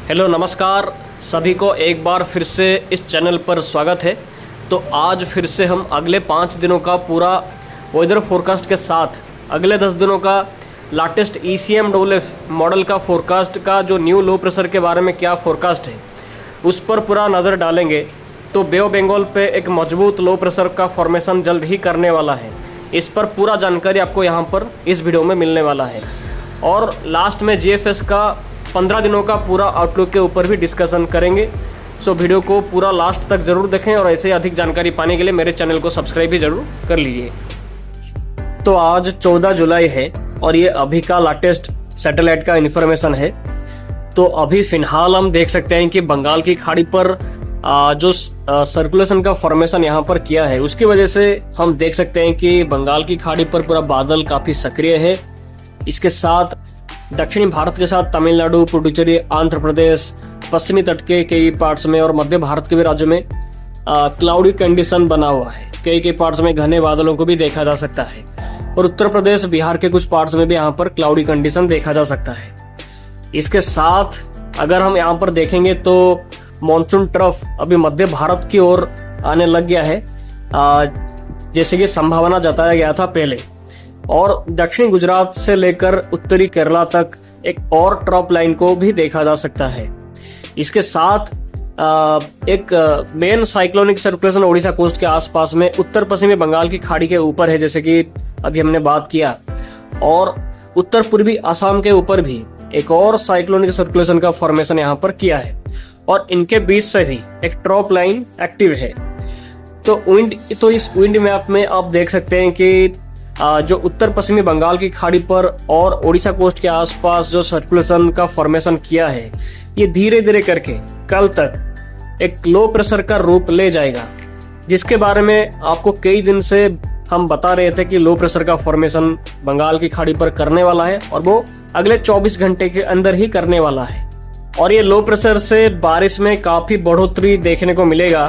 Hello नमस्कार सभी को एक बार फिर से इस चैनल पर स्वागत है। तो आज फिर से हम अगले 5 दिनों का पूरा वेदर फोरकास्ट के साथ अगले 10 दिनों का लाटेस्ट ECMWF मॉडल का फोरकास्ट का जो न्यू लो प्रेशर के बारे में क्या फोरकास्ट है उस पर पूरा नज़र डालेंगे। तो बे ऑफ बंगाल पे एक मजबूत लो प्रेशर का फॉर्मेशन जल्द ही करने वाला है। इस पर पूरा जानकारी आपको यहाँ पर इस वीडियो में मिलने वाला है। और लास्ट में GFS का 15 दिनों का पूरा आउटलुक के ऊपर भी डिस्कशन करेंगे। सो वीडियो को पूरा लास्ट तक ज़रूर देखें और ऐसे अधिक जानकारी पाने के लिए मेरे चैनल को सब्सक्राइब भी ज़रूर कर लीजिए। तो आज 14 जुलाई है और ये अभी का लेटेस्ट सैटेलाइट का इन्फॉर्मेशन है। तो अभी फ़िलहाल हम देख सकते हैं कि बंगाल की खाड़ी पर जो सर्कुलेशन का फॉर्मेशन यहाँ पर किया है उसकी वजह से हम देख सकते हैं कि बंगाल की खाड़ी पर पूरा बादल काफ़ी सक्रिय है। इसके साथ दक्षिणी भारत के साथ तमिलनाडु, पुडुचेरी, आंध्र प्रदेश, पश्चिमी तट के कई पार्ट्स में और मध्य भारत के भी राज्यों में क्लाउडी कंडीशन बना हुआ है। कई पार्ट्स में घने बादलों को भी देखा जा सकता है और उत्तर प्रदेश, बिहार के कुछ पार्ट्स में भी यहाँ पर क्लाउडी कंडीशन देखा जा सकता है। इसके साथ अगर हम यहाँ पर देखेंगे तो मॉनसून ट्रफ अभी मध्य भारत की ओर आने लग गया है, जैसे कि संभावना जताया गया था पहले। और दक्षिणी गुजरात से लेकर उत्तरी केरला तक एक और ट्रॉप लाइन को भी देखा जा सकता है। इसके साथ एक main cyclonic circulation Odisha coast के आसपास में उत्तर पश्चिमी बंगाल की खाड़ी के ऊपर है, जैसे कि अभी हमने बात किया। और उत्तर पूर्वी असम के ऊपर भी एक और साइक्लोनिक सर्कुलेशन का फॉर्मेशन यहाँ पर किया है और इनके बीच से भी एक ट्रॉप लाइन एक्टिव है। तो इस विंड मैप में आप देख सकते हैं कि जो उत्तर पश्चिमी बंगाल की खाड़ी पर और ओडिशा कोस्ट के आसपास जो सर्कुलेशन का फॉर्मेशन किया है ये धीरे धीरे करके कल तक एक लो प्रेशर का रूप ले जाएगा, जिसके बारे में आपको कई दिन से हम बता रहे थे कि लो प्रेशर का फॉर्मेशन बंगाल की खाड़ी पर करने वाला है और वो अगले 24 घंटे के अंदर ही करने वाला है। और ये लो प्रेशर से बारिश में काफी बढ़ोतरी देखने को मिलेगा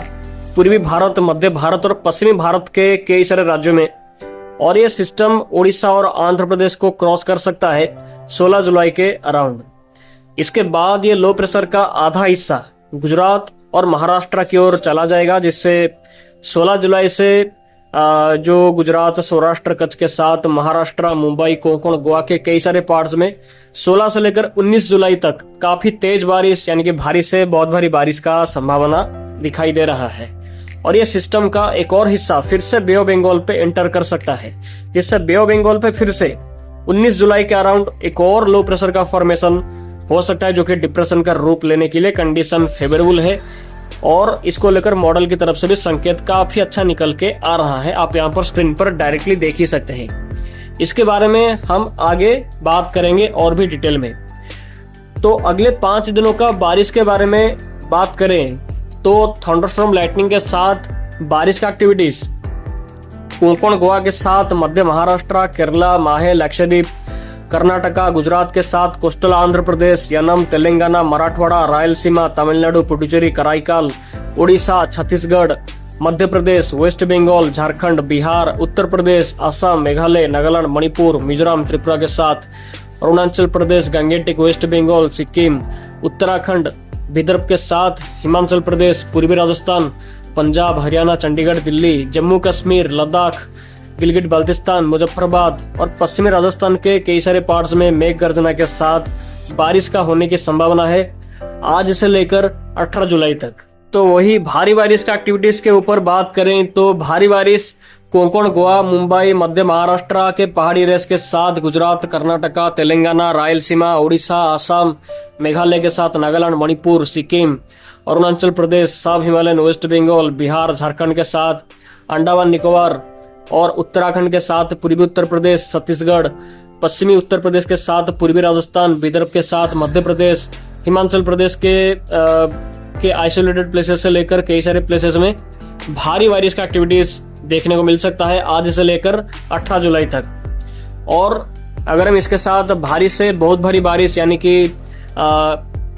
पूर्वी भारत, मध्य भारत और पश्चिमी भारत के कई सारे राज्यों में। और ये सिस्टम ओडिशा और आंध्र प्रदेश को क्रॉस कर सकता है 16 जुलाई के अराउंड। इसके बाद ये लो प्रेशर का आधा हिस्सा गुजरात और महाराष्ट्र की ओर चला जाएगा, जिससे 16 जुलाई से जो गुजरात, सौराष्ट्र, कच्छ के साथ महाराष्ट्र, मुंबई, कोंकण, गोवा के कई सारे पार्ट्स में 16 से लेकर 19 जुलाई तक काफी तेज बारिश यानी कि भारी से बहुत भारी बारिश का संभावना दिखाई दे रहा है। और ये सिस्टम का एक और हिस्सा फिर से बे ऑफ बंगाल पे एंटर कर सकता है, जिससे बे ऑफ बंगाल पे फिर से 19 जुलाई के अराउंड एक और लो प्रेशर का फॉर्मेशन हो सकता है, जो कि डिप्रेशन का रूप लेने के लिए कंडीशन फेवरेबल है। और इसको लेकर मॉडल की तरफ से भी संकेत काफी अच्छा निकल के आ रहा है। आप यहाँ पर स्क्रीन पर डायरेक्टली देख ही सकते हैं। इसके बारे में हम आगे बात करेंगे और भी डिटेल में। तो अगले 5 दिनों का बारिश के बारे में बात करें तो थंडरस्टॉर्म लाइटनिंग के साथ बारिश का एक्टिविटीज कोंकण, गोवा के साथ मध्य महाराष्ट्र, केरला, माहे, लक्षद्वीप, कर्नाटका, गुजरात के साथ कोस्टल आंध्र प्रदेश, यनम, तेलंगाना, मराठवाड़ा, रायलसीमा, तमिलनाडु, पुडुचेरी, कराईकाल, उड़ीसा, छत्तीसगढ़, मध्य प्रदेश, वेस्ट बंगाल, झारखंड, बिहार, उत्तर प्रदेश, असम, मेघालय, नागालैंड, मणिपुर, मिजोरम, त्रिपुरा के साथ अरुणाचल प्रदेश, गंगेटिक, वेस्ट बंगाल, सिक्किम, उत्तराखंड, विदर्भ के साथ हिमाचल प्रदेश, पूर्वी राजस्थान, पंजाब, हरियाणा, चंडीगढ़, दिल्ली, जम्मू कश्मीर, लद्दाख, गिलगिट बाल्टिस्तान, मुजफ्फराबाद और पश्चिमी राजस्थान के कई सारे पार्ट्स में मेघ गर्जना के साथ बारिश का होने की संभावना है आज से लेकर 18 जुलाई तक। तो वही भारी बारिश का एक्टिविटीज के ऊपर बात करें तो भारी बारिश कोंकण, गोवा, मुंबई, मध्य महाराष्ट्र के पहाड़ी रेस के साथ गुजरात, कर्नाटका, तेलंगाना, रायलसीमा, उड़ीसा, असम, मेघालय के साथ नागालैंड, मणिपुर, सिक्किम, अरुणाचल प्रदेश, सब हिमालयन, वेस्ट बंगाल, बिहार, झारखंड के साथ अंडमान निकोबार और उत्तराखंड के साथ पूर्वी उत्तर प्रदेश, छत्तीसगढ़, पश्चिमी उत्तर प्रदेश के साथ पूर्वी राजस्थान, विदर्भ के साथ मध्य प्रदेश, हिमाचल प्रदेश के आइसोलेटेड प्लेसेस से लेकर कई सारे प्लेसेस में भारी बारिश का एक्टिविटीज देखने को मिल सकता है आज से लेकर 18 जुलाई तक। और अगर हम इसके साथ भारी से बहुत भारी बारिश यानी कि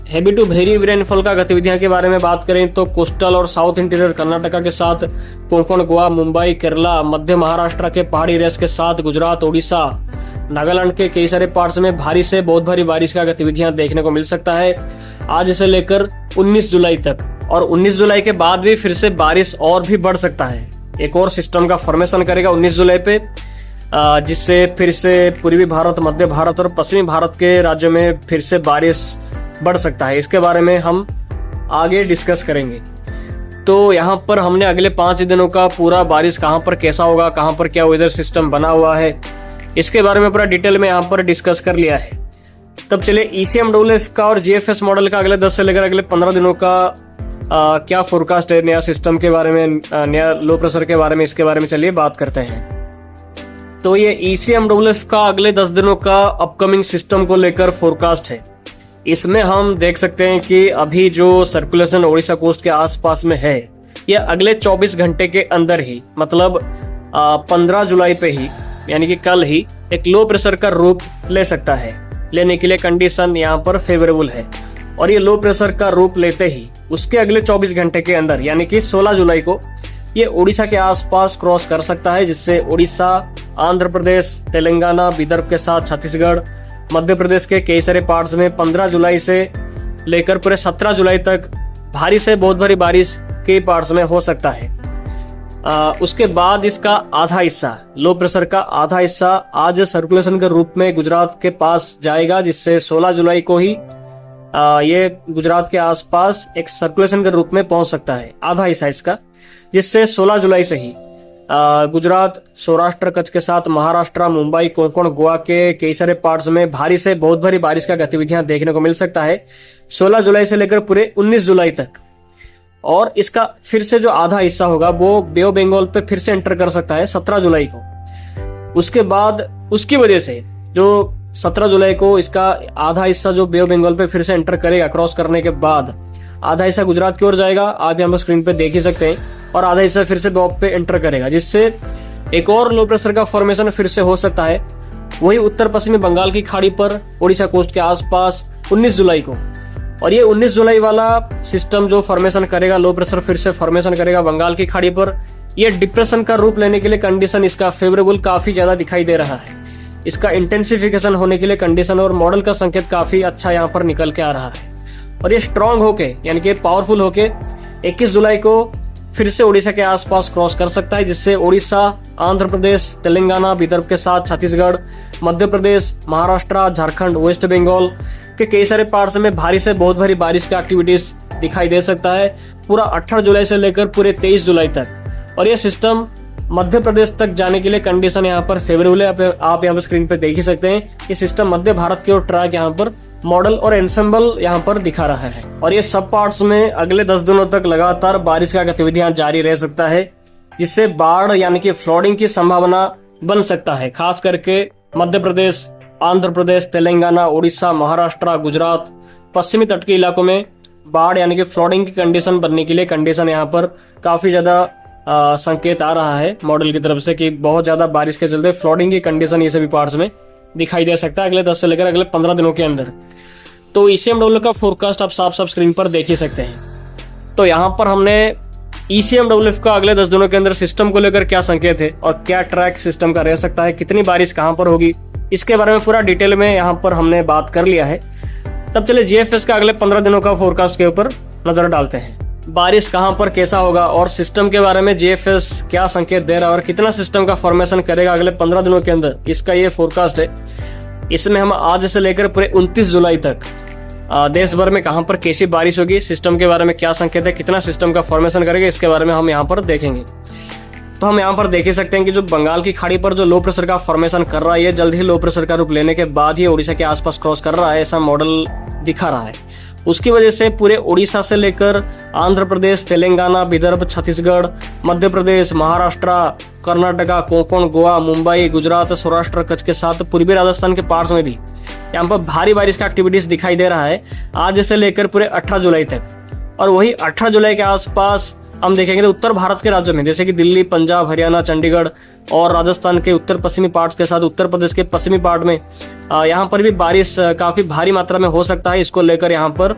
हैवी टू वेरी रेनफॉल का गतिविधियों के बारे में बात करें तो कोस्टल और साउथ इंटीरियर कर्नाटका के साथ कोंकण, गोवा, मुंबई, केरला, मध्य महाराष्ट्र के पहाड़ी रेस के साथ गुजरात, उड़ीसा, नागालैंड के कई सारे पार्ट्स में भारी से बहुत भारी बारिश का गतिविधियां देखने को मिल सकता है। आज से लेकर 19 जुलाई तक, और 19 जुलाई के बाद भी फिर से बारिश और भी बढ़ सकता है। एक और सिस्टम का फॉर्मेशन करेगा 19 जुलाई पे, जिससे फिर से पूर्वी भारत, मध्य भारत और पश्चिमी भारत के राज्यों में फिर से बारिश बढ़ सकता है। इसके बारे में हम आगे डिस्कस करेंगे। तो यहाँ पर हमने अगले 5 दिनों का पूरा बारिश कहाँ पर कैसा होगा, कहाँ पर क्या वेदर सिस्टम बना हुआ है, इसके बारे में पूरा डिटेल में यहाँ पर डिस्कस कर लिया है। तब चले ECMWF का और GFS मॉडल का अगले 10 से लेकर अगले 15 दिनों का क्या फोरकास्ट है, नया सिस्टम के बारे में, नया लो प्रेशर के बारे में, इसके बारे में चलिए बात करते हैं। तो ये ECMWF का अगले 10 दिनों का अपकमिंग सिस्टम को लेकर फोरकास्ट है। इसमें हम देख सकते हैं कि अभी जो सर्कुलेशन ओडिशा कोस्ट के आसपास में है, ये अगले 24 घंटे के अंदर ही, मतलब 15 जुलाई पे ही, यानी कि कल ही, एक लो प्रेशर का रूप ले सकता है। लेने के लिए कंडीशन यहाँ पर फेवरेबल है। और ये लो प्रेशर का रूप लेते ही उसके अगले 24 घंटे के अंदर, यानी कि 16 जुलाई को, ये उड़ीसा के आसपास क्रॉस कर सकता है, जिससे उड़ीसा, आंध्र प्रदेश, तेलंगाना, विदर्भ के साथ छत्तीसगढ़, मध्य प्रदेश के कई सारे पार्ट्स में 15 जुलाई से लेकर पूरे 17 जुलाई तक भारी से बहुत भारी बारिश के पार्ट्स में हो सकता है। उसके बाद इसका आधा हिस्सा, लो प्रेशर का आधा हिस्सा आज सर्कुलेशन के रूप में गुजरात के पास जाएगा, जिससे 16 जुलाई को ही ये गुजरात के आसपास एक सर्कुलेशन के रूप में पहुंच सकता है, आधा हिस्सा इसका, जिससे 16 जुलाई से ही गुजरात, सौराष्ट्र, कच्छ के साथ महाराष्ट्र, मुंबई, कोंकण, गोवा के कई सारे पार्ट्स में भारी से बहुत भारी बारिश का गतिविधियां देखने को मिल सकता है 16 जुलाई से लेकर पूरे 19 जुलाई तक। और इसका फिर से जो आधा हिस्सा होगा वो बे ऑफ बंगाल पे फिर से एंटर कर सकता है 17 जुलाई को। उसके बाद उसकी वजह से जो 17 जुलाई को इसका आधा हिस्सा जो बे ऑफ बंगाल पे फिर से एंटर करेगा, क्रॉस करने के बाद आधा हिस्सा गुजरात की ओर जाएगा, आप यहाँ पर स्क्रीन पे देख ही सकते हैं, और आधा हिस्सा फिर से बे ऑफ पे एंटर करेगा, जिससे एक और लो प्रेशर का फॉर्मेशन फिर से हो सकता है, वही उत्तर पश्चिमी बंगाल की खाड़ी पर ओडिशा कोस्ट के आसपास 19 जुलाई को। और ये 19 जुलाई वाला सिस्टम जो फॉर्मेशन करेगा, लो प्रेशर फिर से फॉर्मेशन करेगा बंगाल की खाड़ी पर, ये डिप्रेशन का रूप लेने के लिए कंडीशन इसका फेवरेबल काफी ज्यादा दिखाई दे रहा है। इसका इंटेंसिफिकेशन होने के लिए कंडीशन और मॉडल का संकेत काफी अच्छा यहाँ पर निकल के आ रहा है। और ये स्ट्रांग होके, यानी कि पावरफुल होके 21 जुलाई को फिर से ओडिशा के आसपास क्रॉस कर सकता है, जिससे ओडिशा, आंध्र प्रदेश, तेलंगाना, विदर्भ के साथ छत्तीसगढ़, मध्य प्रदेश, महाराष्ट्र, झारखंड, वेस्ट बंगाल के कई सारे पार्ट्स में भारी से बहुत भारी बारिश का एक्टिविटीज दिखाई दे सकता है, पूरा 18 जुलाई से लेकर पूरे 23 जुलाई तक। और यह सिस्टम मध्य प्रदेश तक जाने के लिए कंडीशन यहाँ पर फेवरेबल है। आप यहाँ पर स्क्रीन पे देख ही सकते हैं, ये सिस्टम मध्य भारत की ओर ट्रैक यहाँ पर मॉडल और एंसेंबल यहाँ पर दिखा रहा है। और ये सब पार्ट्स में अगले 10 दिनों तक लगातार बारिश का गतिविधियां जारी रह सकता है, जिससे बाढ़ यानी कि फ्लडिंग की संभावना बन सकता है, खास करके मध्य प्रदेश, आंध्र प्रदेश, तेलंगाना, उड़ीसा, महाराष्ट्र, गुजरात, पश्चिमी तट के इलाकों में बाढ़ यानी कि फ्लडिंग की कंडीशन बनने के लिए कंडीशन यहाँ पर काफी ज्यादा संकेत आ रहा है मॉडल की तरफ से कि बहुत ज्यादा बारिश के चलते फ्लडिंग की कंडीशन ये सभी पार्ट्स में दिखाई दे सकता है अगले 10 से लेकर अगले 15 दिनों के अंदर। तो ECMWF का फोरकास्ट आप साफ साफ स्क्रीन पर देख ही सकते हैं। तो यहाँ पर हमने ECMWF का अगले 10 दिनों के अंदर सिस्टम को लेकर क्या संकेत है और क्या ट्रैक सिस्टम का रह सकता है, कितनी बारिश कहाँ पर होगी, इसके बारे में पूरा डिटेल में यहाँ पर हमने बात कर लिया है। तब चले GFS का अगले 15 दिनों का फोरकास्ट के ऊपर नजर डालते हैं। बारिश कहां पर कैसा होगा और सिस्टम के बारे में GFS क्या संकेत दे रहा है और कितना सिस्टम का फॉर्मेशन करेगा अगले 15 दिनों के अंदर, इसका ये फोरकास्ट है। इसमें हम आज से लेकर पूरे 29 जुलाई तक देश भर में कहां पर कैसी बारिश होगी, सिस्टम के बारे में क्या संकेत है, कितना सिस्टम का फॉर्मेशन करेगा, इसके बारे में हम यहाँ पर देखेंगे। तो हम यहाँ पर देख ही सकते हैं कि जो बंगाल की खाड़ी पर जो लो प्रेशर का फॉर्मेशन कर रहा है, ये जल्द ही लो प्रेशर का रूप लेने के बाद ही ओडिशा के आसपास क्रॉस कर रहा है, ऐसा मॉडल दिखा रहा है। उसकी वजह से पूरे ओडिशा से लेकर आंध्र प्रदेश, तेलंगाना, विदर्भ, छत्तीसगढ़, मध्य प्रदेश, महाराष्ट्र, कर्नाटका, कोंकण, गोवा, मुंबई, गुजरात, सौराष्ट्र, कच्छ के साथ पूर्वी राजस्थान के पार्ट्स में भी यहाँ पर भारी बारिश का एक्टिविटीज दिखाई दे रहा है आज से लेकर पूरे 18 जुलाई तक। और वही 18 जुलाई के आसपास हम देखेंगे तो उत्तर भारत के राज्यों में जैसे कि दिल्ली, पंजाब, हरियाणा, चंडीगढ़ और राजस्थान के उत्तर पश्चिमी पार्ट्स के साथ उत्तर प्रदेश के पश्चिमी पार्ट में यहाँ पर भी बारिश काफी भारी मात्रा में हो सकता है। इसको लेकर यहाँ पर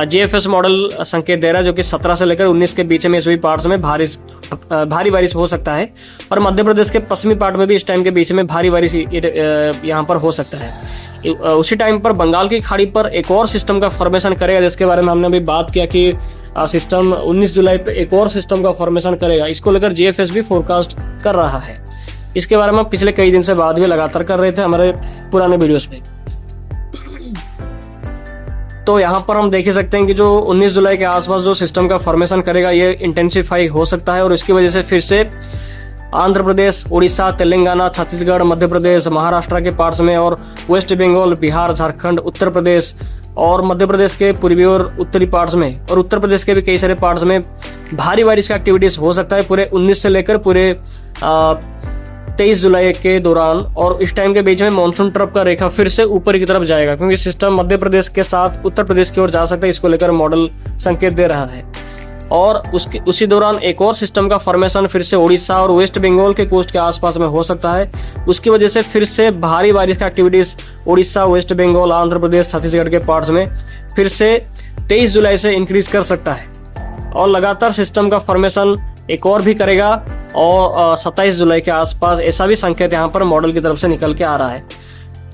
GFS मॉडल संकेत दे रहा है, जो कि 17 से लेकर 19 के बीच में सभी पार्ट्स में भारी बारिश हो सकता है। और मध्य प्रदेश के पश्चिमी पार्ट में भी इस टाइम के बीच में भारी बारिश यहाँ पर हो सकता है। उसी टाइम पर बंगाल की खाड़ी पर एक और सिस्टम का फॉर्मेशन करेगा, जिसके बारे में हमने अभी बात किया कि सिस्टम 19 जुलाई पे एक और सिस्टम का फॉर्मेशन करेगा। इसको लेकर जीएफएस भी फोरकास्ट कर रहा है। इसके बारे में पिछले कई दिन से बात भी लगातार कर रहे थे हमारे पुराने वीडियोस पे। तो यहाँ पर हम देख ही सकते हैं कि जो 19 जुलाई के आसपास जो सिस्टम का फॉर्मेशन करेगा ये इंटेंसिफाई हो सकता है, और इसकी वजह से फिर से आंध्र प्रदेश, उड़ीसा, तेलंगाना, छत्तीसगढ़, मध्य प्रदेश, महाराष्ट्र के पार्ट्स में और वेस्ट बंगाल, बिहार, झारखंड, उत्तर प्रदेश और मध्य प्रदेश के पूर्वी और उत्तरी पार्ट्स में और उत्तर प्रदेश के भी कई सारे पार्ट्स में भारी बारिश का एक्टिविटीज हो सकता है पूरे 19 से लेकर पूरे 23 जुलाई के दौरान। और इस टाइम के बीच में मानसून ट्रफ का रेखा फिर से ऊपर की तरफ जाएगा, क्योंकि सिस्टम मध्य प्रदेश के साथ उत्तर प्रदेश की ओर जा सकता है। इसको लेकर मॉडल संकेत दे रहा है। और उसी दौरान एक और सिस्टम का फॉर्मेशन फिर से उड़ीसा और वेस्ट बंगाल के कोस्ट के आसपास में हो सकता है। उसकी वजह से फिर से भारी बारिश का एक्टिविटीज उड़ीसा, वेस्ट बंगाल, आंध्र प्रदेश, छत्तीसगढ़ के पार्ट्स में फिर से 23 जुलाई से इंक्रीज कर सकता है। और लगातार सिस्टम का फॉर्मेशन एक और भी करेगा और 27 जुलाई के आसपास ऐसा भी संकेत यहाँ पर मॉडल की तरफ से निकल के आ रहा है।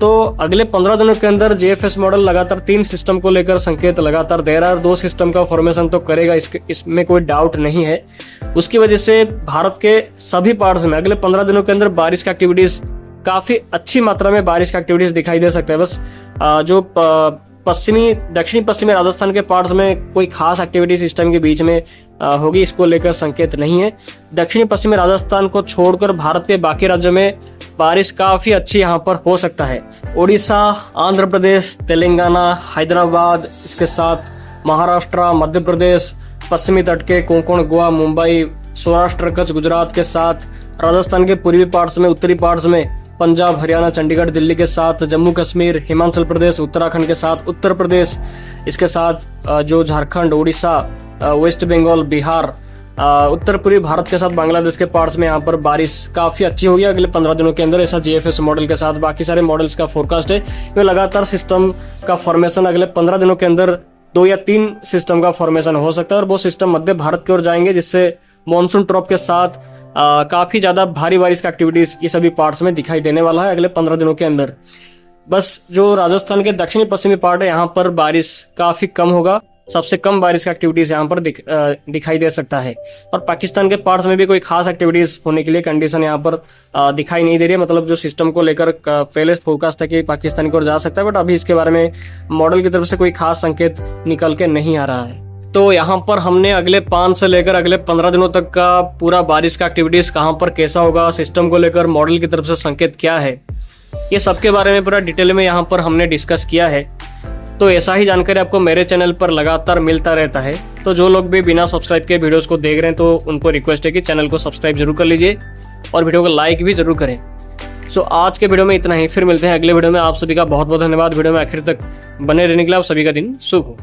तो अगले 15 दिनों के अंदर जीएफएस मॉडल लगातार 3 सिस्टम को लेकर संकेत लगातार दे रहा है और 2 सिस्टम का फॉर्मेशन तो करेगा, इसमें कोई डाउट नहीं है। उसकी वजह से भारत के सभी पार्ट्स में अगले 15 दिनों के अंदर बारिश का एक्टिविटीज काफी अच्छी मात्रा में बारिश का एक्टिविटीज दिखाई दे सकता है। बस जो दक्षिणी पश्चिमी राजस्थान के पार्ट्स में कोई खास एक्टिविटीज इस टाइम के बीच में होगी, इसको लेकर संकेत नहीं है। दक्षिणी पश्चिमी राजस्थान को छोड़कर भारत के बाकी राज्यों में बारिश काफी अच्छी यहाँ पर हो सकता है। उड़ीसा, आंध्र प्रदेश, तेलंगाना, हैदराबाद, इसके साथ महाराष्ट्र, मध्य प्रदेश, पश्चिमी तट के कोंकण, गोवा, मुंबई, सौराष्ट्र, कच्छ, गुजरात के साथ राजस्थान के पूर्वी पार्ट्स में, उत्तरी पार्ट्स में पंजाब, हरियाणा, चंडीगढ़, दिल्ली के साथ जम्मू कश्मीर, हिमाचल प्रदेश, उत्तराखंड के साथ उत्तर प्रदेश, इसके साथ जो झारखंड, उड़ीसा, वेस्ट बंगाल, बिहार, उत्तर पूर्वी भारत के साथ बांग्लादेश के पार्ट्स में यहाँ पर बारिश काफी अच्छी होगी अगले 15 दिनों के अंदर, ऐसा जीएफएस मॉडल के साथ बाकी सारे मॉडल्स का फोरकास्ट है। ये लगातार सिस्टम का फॉर्मेशन अगले 15 दिनों के अंदर 2 या 3 सिस्टम का फॉर्मेशन हो सकता है और वो सिस्टम मध्य भारत की ओर जाएंगे, जिससे मानसून ट्रफ के साथ काफी ज्यादा भारी बारिश का एक्टिविटीज ये सभी पार्ट्स में दिखाई देने वाला है अगले 15 दिनों के अंदर। बस जो राजस्थान के दक्षिणी पश्चिमी पार्ट है यहाँ पर बारिश काफी कम होगा, सबसे कम बारिश का एक्टिविटीज यहाँ पर दिखाई दे सकता है। और पाकिस्तान के पार्ट्स में भी कोई खास एक्टिविटीज होने के लिए कंडीशन यहाँ पर दिखाई नहीं दे रही है। मतलब जो सिस्टम को लेकर पहले फोरकास्ट था कि पाकिस्तान की ओर जा सकता है, बट अभी इसके बारे में मॉडल की तरफ से कोई खास संकेत निकल के नहीं आ रहा है। तो यहाँ पर हमने अगले 5 से लेकर अगले 15 दिनों तक का पूरा बारिश का एक्टिविटीज कहाँ पर कैसा होगा, सिस्टम को लेकर मॉडल की तरफ से संकेत क्या है, ये सबके बारे में पूरा डिटेल में यहाँ पर हमने डिस्कस किया है। तो ऐसा ही जानकारी आपको मेरे चैनल पर लगातार मिलता रहता है। तो जो लोग भी बिना सब्सक्राइब के वीडियोस को देख रहे हैं तो उनको रिक्वेस्ट है कि चैनल को सब्सक्राइब जरूर कर लीजिए और वीडियो को लाइक भी जरूर करें। सो आज के वीडियो में इतना ही, फिर मिलते हैं अगले वीडियो में। आप सभी का बहुत बहुत धन्यवाद वीडियो में आखिर तक बने रहने के लिए। आप सभी का दिन शुभ हो।